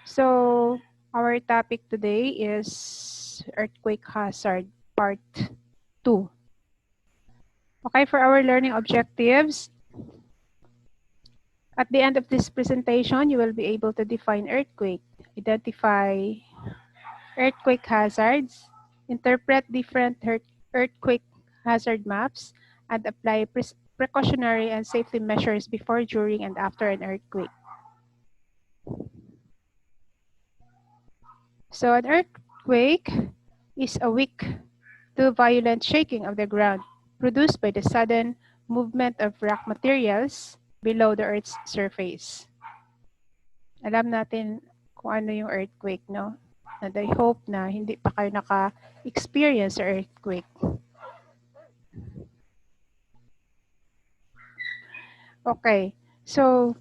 So, our topic today is earthquake hazard part 2. Okay, for our learning objectives, at the end of this presentation, you will be able to define earthquake, identify earthquake hazards, interpret different earthquake hazard maps, and apply precautionary and safety measures before, during, and after an earthquake. So an earthquake is a weak to violent shaking of the ground produced by the sudden movement of rock materials below the Earth's surface. Alam natin kung ano yung earthquake, no? And I hope na hindi pa kayo naka-experience sa earthquake. Okay, so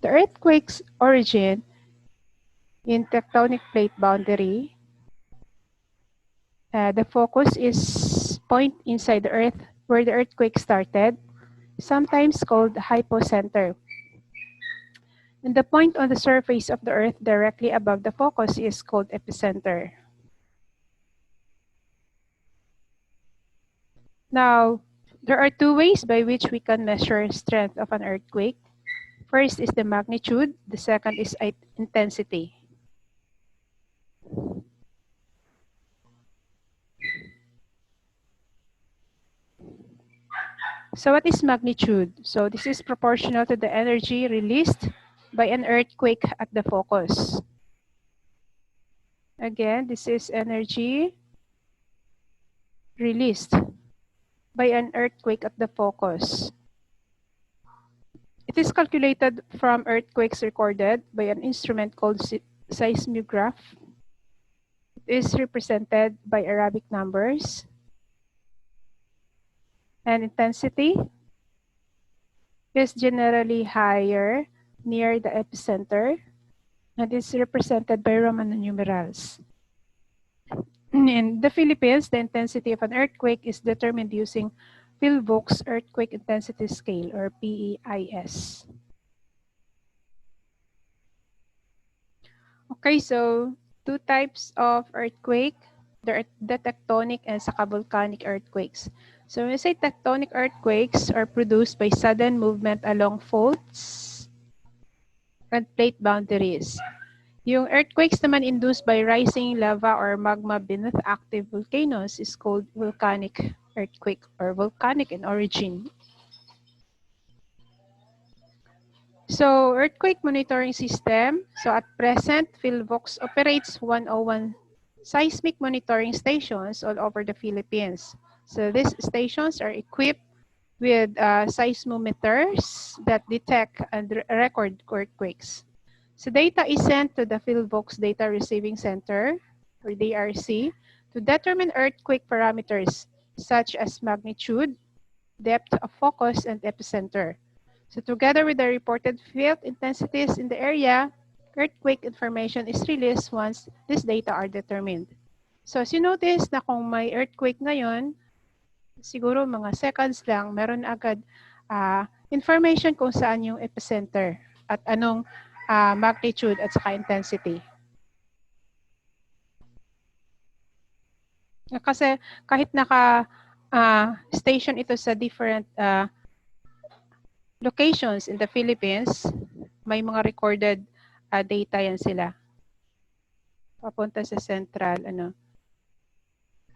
the earthquake's origin in tectonic plate boundary. The focus is point inside the Earth where the earthquake started, sometimes called hypocenter. And the point on the surface of the Earth directly above the focus is called epicenter. Now, there are two ways by which we can measure strength of an earthquake. First is the magnitude, the second is intensity. So what is magnitude? So this is proportional to the energy released by an earthquake at the focus. Again, this is energy released by an earthquake at the focus. It is calculated from earthquakes recorded by an instrument called seismograph. It is represented by Arabic numbers. And intensity is generally higher near the epicenter and is represented by Roman numerals. In the Philippines, the intensity of an earthquake is determined using Philvok's Earthquake Intensity Scale, or PEIS. Okay, so two types of earthquake, the tectonic and volcanic earthquakes. So when we say tectonic earthquakes are produced by sudden movement along faults and plate boundaries. Yung earthquakes naman induced by rising lava or magma beneath active volcanoes is called volcanic earthquake or volcanic in origin. So earthquake monitoring system. So at present, Philvox operates 101 seismic monitoring stations all over the Philippines. So these stations are equipped with seismometers that detect and record earthquakes. So data is sent to the Philvox Data Receiving Center, or DRC, to determine earthquake parameters such as magnitude, depth of focus, and epicenter. So together with the reported field intensities in the area, earthquake information is released once these data are determined. So as you notice na kung may earthquake ngayon, siguro mga seconds lang, meron agad information kung saan yung epicenter at anong magnitude at saka intensity. Kasi kahit naka-station ito sa different locations in the Philippines, may mga recorded data yan sila. Papunta sa central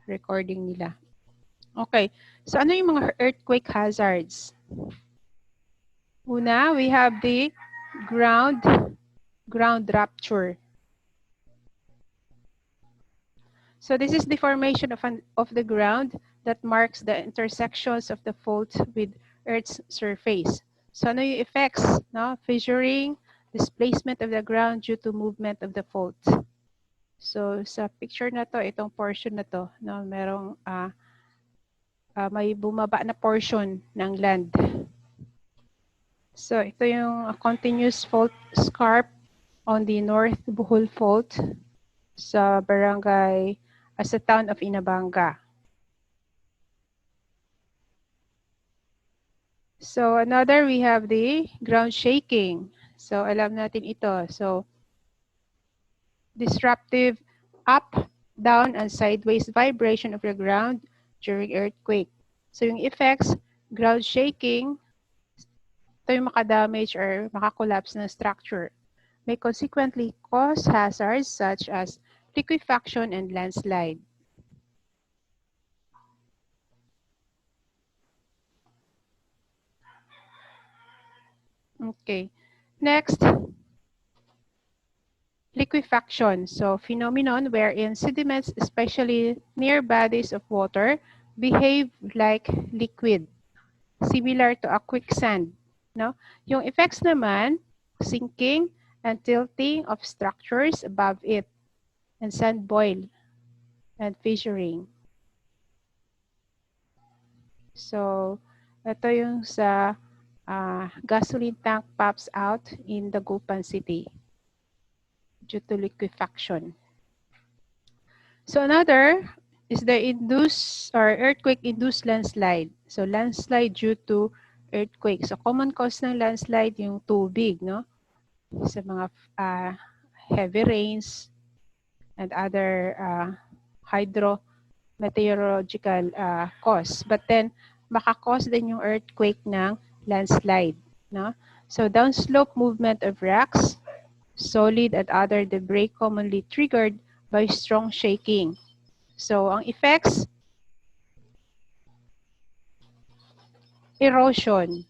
recording nila. Okay, so ano yung mga earthquake hazards? Una, we have the ground rupture. So this is the formation of the ground that marks the intersections of the fault with Earth's surface. So ano yung effects? No? Fissuring, displacement of the ground due to movement of the fault. So sa picture na to, itong portion na to, no, merong may bumaba na portion ng land. So ito yung continuous fault scarp on the North Bohol Fault sa barangay, sa town of Inabanga. So another, we have the ground shaking. So alam natin ito. So disruptive up, down, and sideways vibration of the ground during earthquake. So yung effects, ground shaking, ito yung makadamage or makakollapse ng structure. May consequently cause hazards such as liquefaction and landslide. Okay. Next, liquefaction. So, phenomenon wherein sediments, especially near bodies of water, behave like liquid, similar to a quicksand. No? Yung effects naman, sinking and tilting of structures above it, and sand boil and fissuring. So, ito yung sa gasoline tank pops out in Dagupan City due to liquefaction. So another is the earthquake-induced landslide. So landslide due to earthquake. So common cause ng landslide yung tubig, no? Sa mga heavy rains and other hydrometeorological cause. But then makakause din yung earthquake ng landslide, no? So downslope movement of rocks, solid and other debris commonly triggered by strong shaking. So, ang effects, erosion,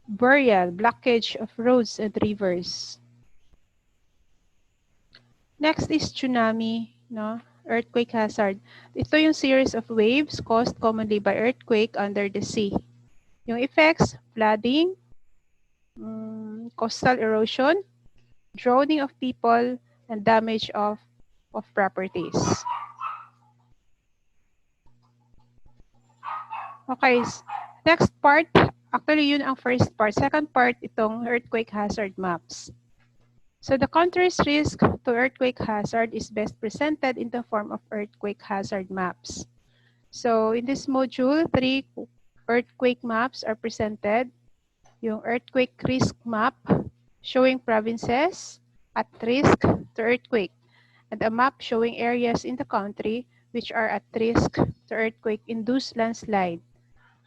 burial, blockage of roads and rivers. Next is tsunami, no? Earthquake hazard. Ito yung series of waves caused commonly by earthquake under the sea. Yung effects, flooding, coastal erosion, drowning of people, and damage of properties. Okay, next part, actually yun ang first part. Second part, itong earthquake hazard maps. So the country's risk to earthquake hazard is best presented in the form of earthquake hazard maps. So in this module, 3 earthquake maps are presented. Yung earthquake risk map showing provinces at risk to earthquake, and a map showing areas in the country which are at risk to earthquake-induced landslide,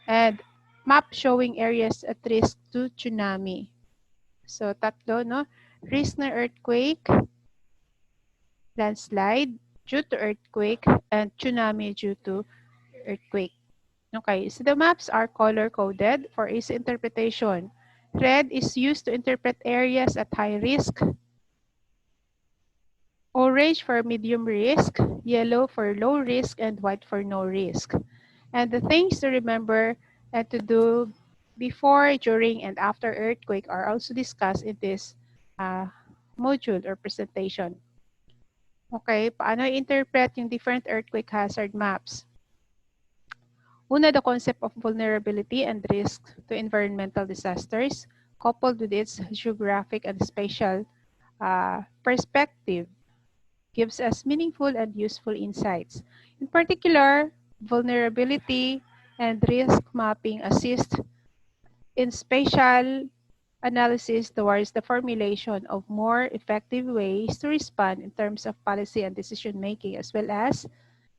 and map showing areas at risk to tsunami. So tatlo, no? Risk na earthquake, landslide due to earthquake, and tsunami due to earthquake. Okay, so the maps are color-coded for easy interpretation. Red is used to interpret areas at high risk, orange for medium risk, yellow for low risk, and white for no risk. And the things to remember and to do before, during, and after earthquake are also discussed in this module or presentation. Okay, paano i-interpret yung different earthquake hazard maps? Una, the concept of vulnerability and risk to environmental disasters, coupled with its geographic and spatial perspective, gives us meaningful and useful insights. In particular, vulnerability and risk mapping assist in spatial analysis towards the formulation of more effective ways to respond in terms of policy and decision making, as well as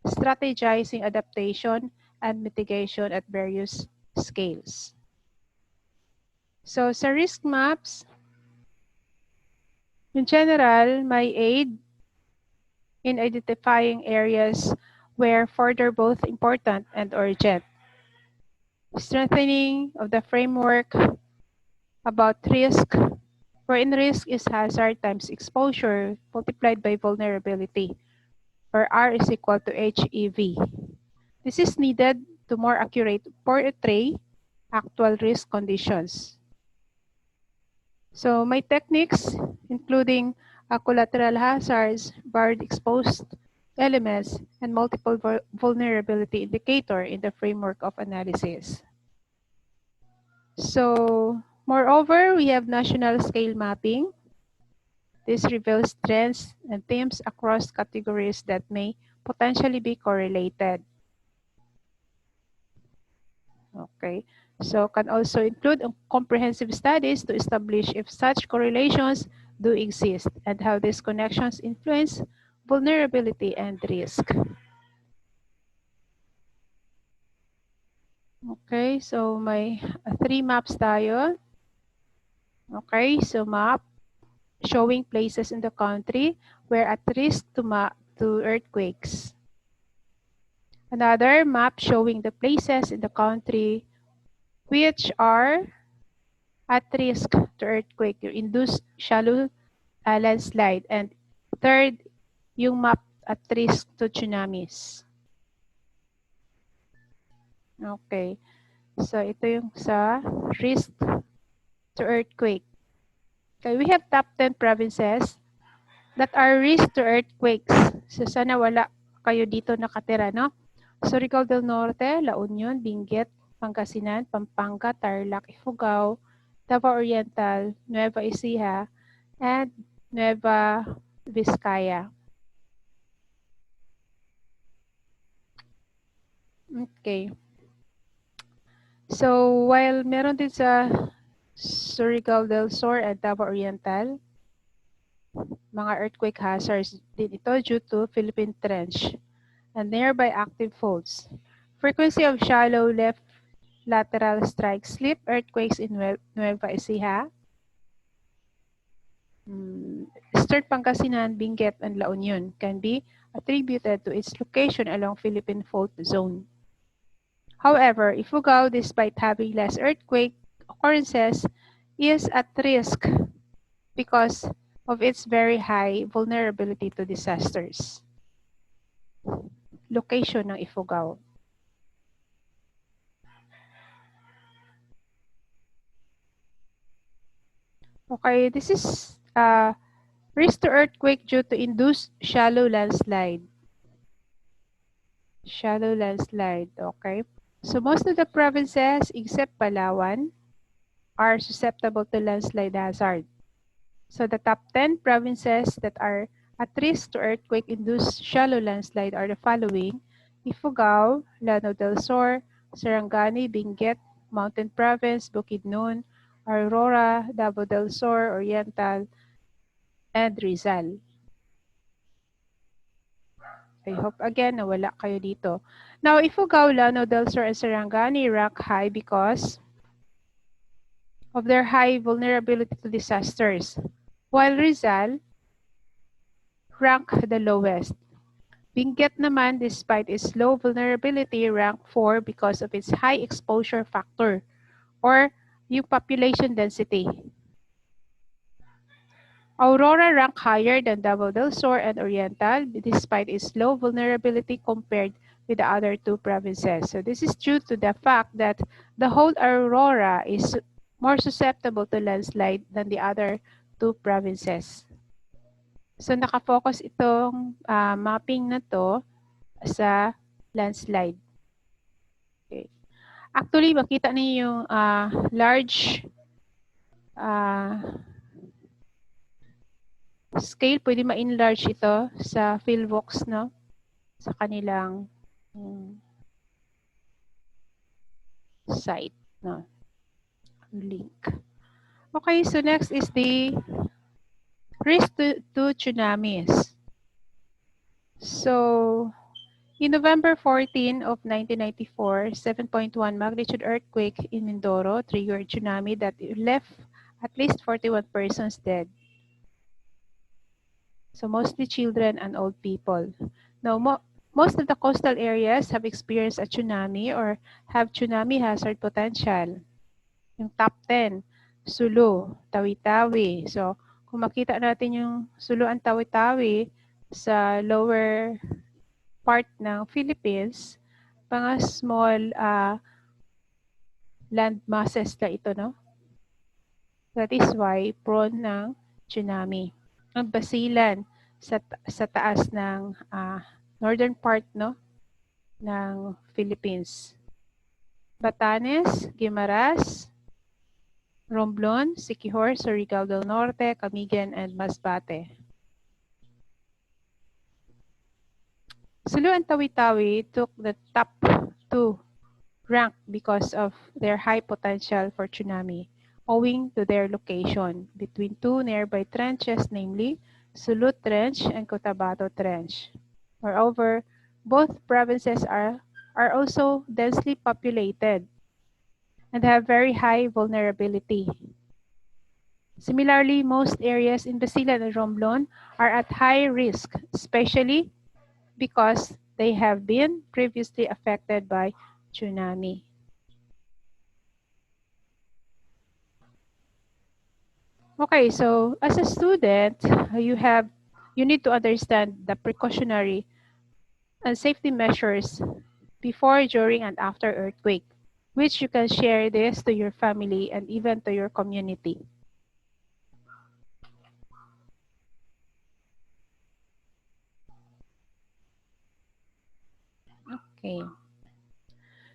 strategizing adaptation and mitigation at various scales. So sa risk maps, in general, may aid in identifying areas where further both important and urgent. Strengthening of the framework about risk, wherein risk is hazard times exposure multiplied by vulnerability, where R is equal to HEV. This is needed to more accurately portray actual risk conditions. So my techniques, including collateral hazards, varied exposed elements, and multiple vulnerability indicator in the framework of analysis. So moreover, we have national scale mapping. This reveals trends and themes across categories that may potentially be correlated. Okay, So can also include comprehensive studies to establish if such correlations do exist and how these connections influence vulnerability and risk. Okay, so may 3 maps tayo. Okay, so map showing places in the country where at risk to earthquakes. Another map showing the places in the country which are at risk to earthquake-induced shallow landslide. And third, yung map at risk to tsunamis. Okay. So ito yung sa risk to earthquake. Okay, we have top 10 provinces that are risk to earthquakes. So sana wala kayo dito nakatira, no? Surigao del Norte, La Union, Benguet, Pangasinan, Pampanga, Tarlac, Ifugao, Davao Oriental, Nueva Ecija, and Nueva Vizcaya. Okay. So while meron din sa Surigao del Sur at Davao Oriental, mga earthquake hazards din ito due to Philippine Trench and nearby active faults. Frequency of shallow left lateral strike slip earthquakes in Nueva Ecija, Eastern Pangasinan, Benguet, and La Union can be attributed to its location along Philippine Fault Zone. However, Ifugao, despite having less earthquake occurrences, is at risk because of its very high vulnerability to disasters. Location ng Ifugao. Okay, this is risk to earthquake due to induced shallow landslide. Shallow landslide, okay? So most of the provinces except Palawan are susceptible to landslide hazard. So the top 10 provinces that are at risk to earthquake-induced shallow landslide are the following: Ifugao, Lanao del Sur, Sarangani, Benguet, Mountain Province, Bukidnon, Aurora, Davao del Sur, Oriental, and Rizal. I hope again na wala kayo dito. Now, Ifugao, Lanao del Sur, and Sarangani rank high because of their high vulnerability to disasters, while Rizal rank the lowest. Benguet naman, despite its low vulnerability, rank 4 because of its high exposure factor or yung population density. Aurora rank higher than Davao del Sur and Oriental despite its low vulnerability compared with the other two provinces. So this is due to the fact that the whole Aurora is more susceptible to landslide than the other two provinces. So nakafocus itong mapping na to sa landslide. Okay. Actually, makita niyo yung large scale. Pwede ma-enlarge ito sa PhilVox, no? Sa kanilang site, no? Link. Okay, so next is the risk to tsunamis. So, in November 14 of 1994, 7.1 magnitude earthquake in Mindoro triggered tsunami that left at least 41 persons dead. So mostly children and old people. Now, most of the coastal areas have experienced a tsunami or have tsunami hazard potential. Yung top 10, Sulu, Tawi-Tawi. So, kung makita natin yung Sulu and Tawi-Tawi sa lower part ng Philippines, mga small land masses na ito, no? That is why prone ng tsunami. Ang Basilan sa taas ng northern part, no, ng Philippines. Batanes, Guimaras, Romblon, Siquijor, Surigao del Norte, Camigan, and Masbate. Sulu and Tawi-Tawi took the top 2 ranked because of their high potential for tsunami, owing to their location between two nearby trenches, namely Sulut Trench and Cotabato Trench. Moreover, both provinces are also densely populated and have very high vulnerability. Similarly, most areas in Basilan and Romblon are at high risk, especially because they have been previously affected by tsunami. Okay, so as a student, you need to understand the precautionary and safety measures before, during, and after earthquake, which you can share this to your family and even to your community. Okay.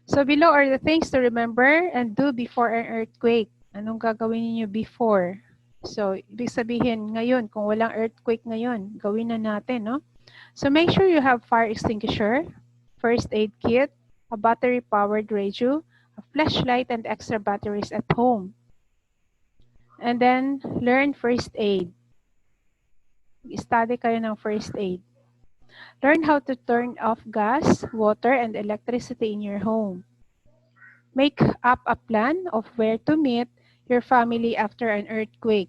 So below are the things to remember and do before an earthquake. Anong gagawin niyo before? So, ibig sabihin ngayon, kung walang earthquake ngayon, gawin na natin, no? So make sure you have fire extinguisher, first aid kit, a battery-powered radio, a flashlight, and extra batteries at home. And then, learn first aid. Study kayo ng first aid. Learn how to turn off gas, water, and electricity in your home. Make up a plan of where to meet your family after an earthquake.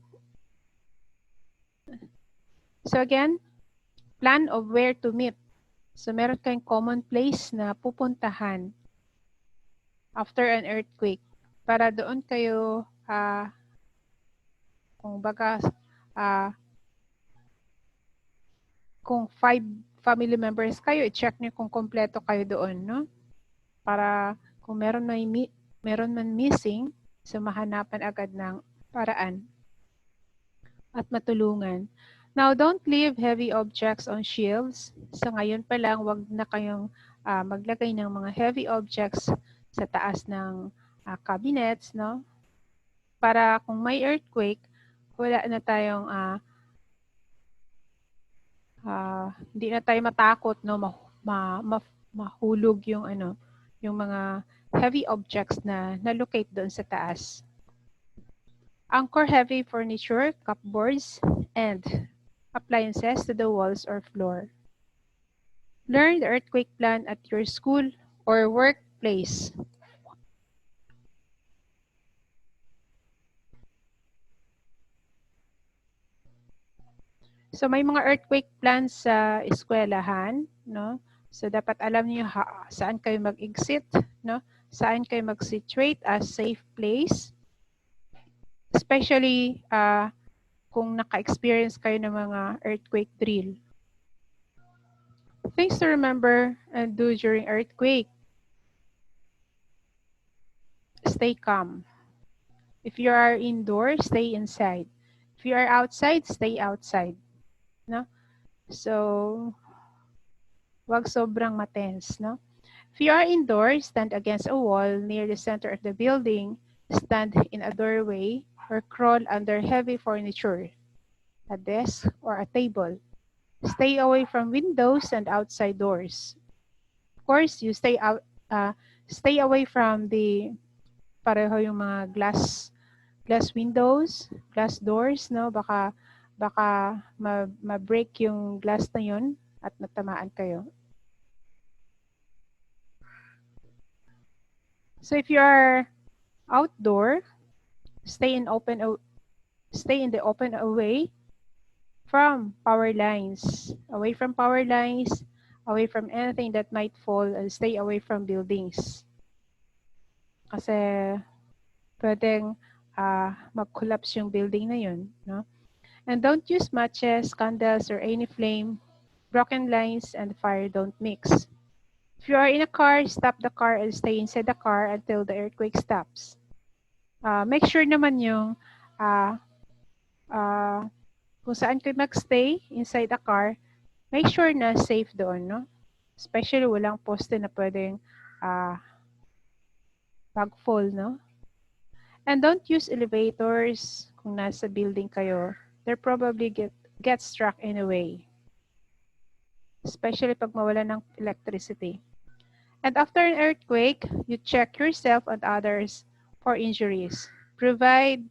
So again, plan of where to meet. So meron kayong common place na pupuntahan after an earthquake para doon kayo kung baga kung 5 family members kayo, i-check niyo kung kompleto kayo doon, no? Para kung meron man missing, so mahanapan agad ng paraan at matulungan. Now, don't leave heavy objects on shelves. Sa ngayon pa lang, wag na kayong maglagay ng mga heavy objects sa taas ng cabinets, no? Para kung may earthquake, wala na tayong hindi na tayo matakot, no? Mahulog yung yung mga heavy objects na na-locate doon sa taas. Anchor heavy furniture, cupboards, and appliances to the walls or floor. Learn the earthquake plan at your school or workplace. So may mga earthquake plans sa eskwelahan, no? So dapat alam niyo saan kayo mag-exit, no? Saan kayo mag-situate as safe place. Especially kung naka-experience kayo ng mga earthquake drill. Things to remember and do during earthquake. Stay calm. If you are indoors, stay inside. If you are outside, stay outside. No? So, wag sobrang matense, no? If you are indoors, stand against a wall near the center of the building, stand in a doorway, or crawl under heavy furniture, a desk, or a table. Stay away from windows and outside doors. Of course, you stay away from the pareho yung mga glass windows, glass doors, no? Baka ma-break yung glass na yun at matamaan kayo. So if you are outdoor, stay in the open away from power lines, away from anything that might fall, and stay away from buildings. Kasi pwedeng mag-collapse yung building na yun, no? And don't use matches, candles, or any flame. Broken lines and fire don't mix. If you are in a car, stop the car and stay inside the car until the earthquake stops. Make sure naman yung kung saan kayo magstay inside the car, make sure na safe doon, no? Especially walang poste na pwedeng mag-fall, no? And don't use elevators kung nasa building kayo. They'll probably get struck anyway. Especially pag mawala ng electricity. And after an earthquake, you check yourself and others for injuries. Provide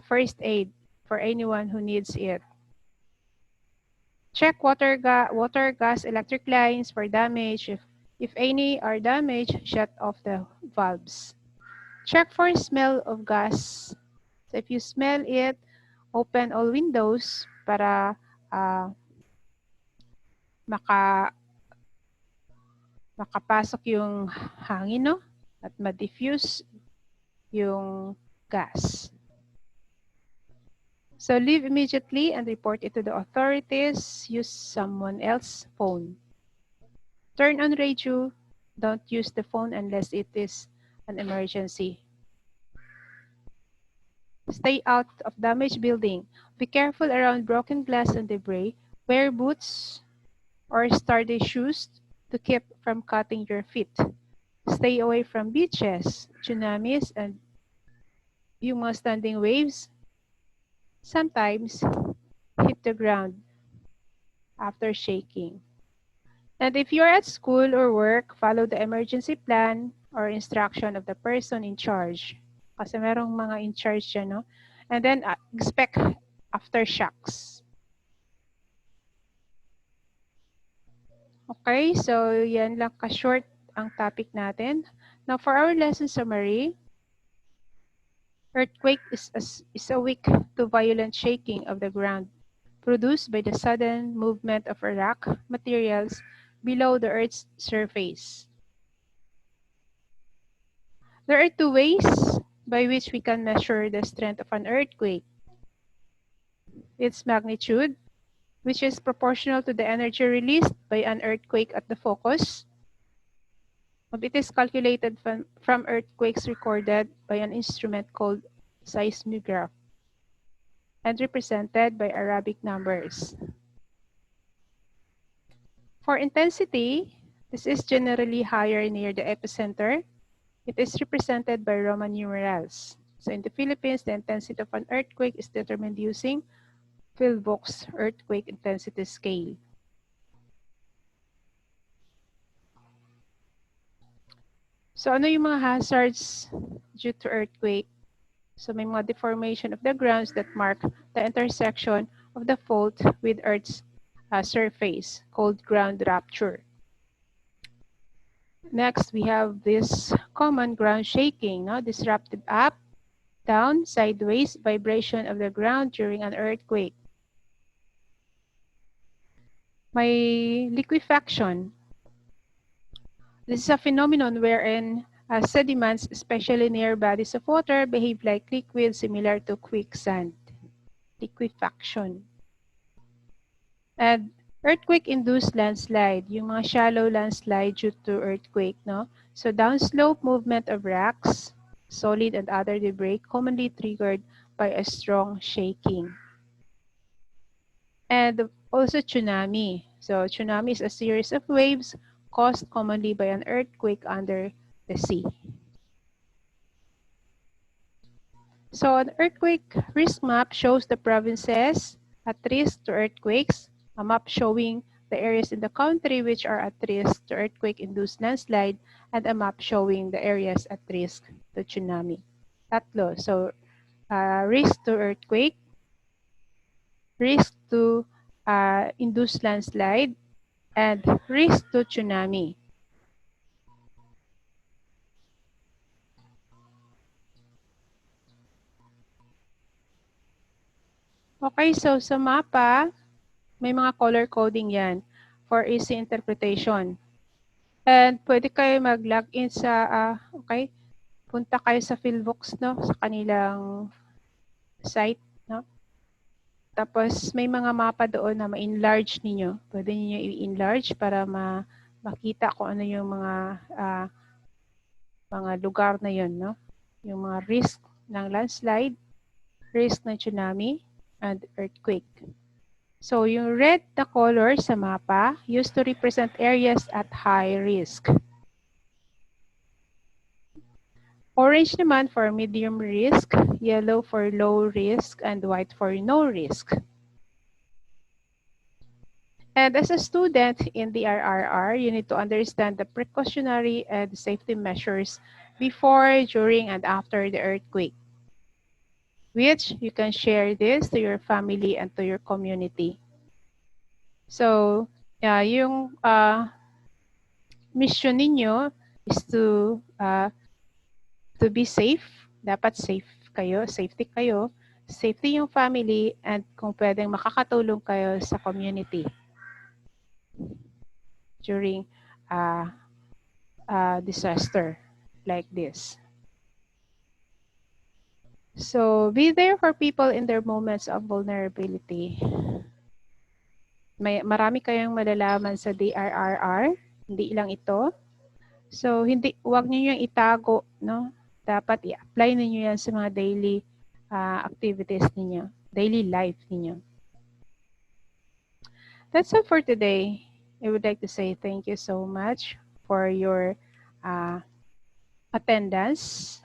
first aid for anyone who needs it. Check water, gas, electric lines for damage. If any are damaged, shut off the valves. Check for smell of gas. So if you smell it, open all windows para makapasok yung hangin, no? At ma-diffuse yung gas. So leave immediately and report it to the authorities. Use someone else's phone. Turn on radio. Don't use the phone unless it is an emergency. Stay out of damaged building. Be careful around broken glass and debris. Wear boots or sturdy shoes to keep from cutting your feet. Stay away from beaches, tsunamis, and yung mga standing waves sometimes hit the ground after shaking. And if you're at school or work, follow the emergency plan or instruction of the person in charge. Kasi merong mga in charge dyan, no? And then expect aftershocks. Okay, so yan lang ka-short ang topic natin. Now for our lesson summary, earthquake is a weak to violent shaking of the ground produced by the sudden movement of rock materials below the Earth's surface. There are two ways by which we can measure the strength of an earthquake. Its magnitude, which is proportional to the energy released by an earthquake at the focus. It is calculated from earthquakes recorded by an instrument called seismograph and represented by Arabic numbers. For intensity, this is generally higher near the epicenter. It is represented by Roman numerals. So in the Philippines, the intensity of an earthquake is determined using Philvox earthquake intensity scale. So ano yung mga hazards due to earthquake? So may mga deformation of the grounds that mark the intersection of the fault with Earth's surface, called ground rupture. Next, we have this common ground shaking, no? Disruptive up, down, sideways vibration of the ground during an earthquake. May liquefaction. This is a phenomenon wherein sediments, especially near bodies of water, behave like liquids similar to quicksand. Liquefaction. And earthquake-induced landslide, yung mga shallow landslide due to earthquake, no? So downslope movement of rocks, solid and other debris, commonly triggered by a strong shaking. And also tsunami. So tsunami is a series of waves caused commonly by an earthquake under the sea. So an earthquake risk map shows the provinces at risk to earthquakes, a map showing the areas in the country which are at risk to earthquake-induced landslide, and a map showing the areas at risk to tsunami. Tatlo. So risk to earthquake, risk to induced landslide, and risk to tsunami. Okay, so sa mapa, may mga color coding yan for easy interpretation. And pwede kayo mag-login sa, okay, punta kayo sa Philvox, no, sa kanilang site, no. Tapos may mga mapa doon na ma-enlarge ninyo. Pwede niyo i-enlarge para makita kung ano yung mga lugar na yun, no. Yung mga risk ng landslide, risk ng tsunami, and earthquake. So yung red na color sa mapa used to represent areas at high risk. Orange naman for medium risk, yellow for low risk, and white for no risk. And as a student in the RRR, you need to understand the precautionary and safety measures before, during, and after the earthquake, which you can share this to your family and to your community. So, yung mission ninyo is to be safe. Dapat safe kayo, safety yung family, and kung pwedeng makakatulong kayo sa community during disaster like this. So, be there for people in their moments of vulnerability. Marami kayong malalaman sa DRRR, hindi lang ito. So, huwag niyo yung itago, no? Dapat i-apply niyo yan sa mga daily activities niyo, daily life niyo. That's all for today. I would like to say thank you so much for your attendance.